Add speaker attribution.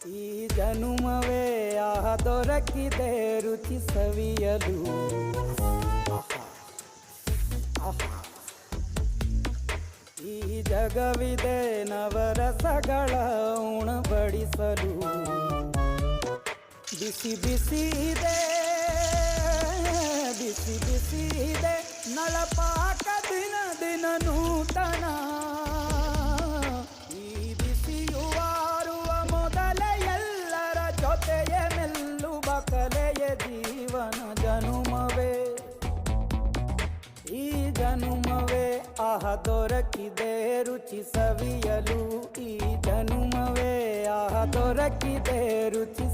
Speaker 1: ಈ ಜನುಮವೇ ಆಹ ದೊರಕಿದೆ ರುಚಿ ಸವಿಯಲು. ಈ ಜಗವಿದೆ ನವರಸಗಳ ಉಣಬಡಿಸಲು. ಬಿಸಿ ಬಿಸಿ ಇದೆ, ಬಿಸಿ ಬಿಸಿ ಇದೆ ನಳಪಾಕ ದಿನ ದಿನ ನೂತನ. ಈ ಬಿಸಿಯುವಾರುವ ಮೊದಲೇ ಎಲ್ಲರ ಜೊತೆಯ ಮೆಲ್ಲುವ ಕಲೆಯ ಜೀವನ ಜನುಮವೇ. ಈ ಜನುಮವೇ ಆಹ ದೊರಕಿದೆ ರುಚಿ ಸವಿಯಲು. ಈ ಜನುಮವೇ ಆಹ ದೊರಕಿದೆ ರುಚಿ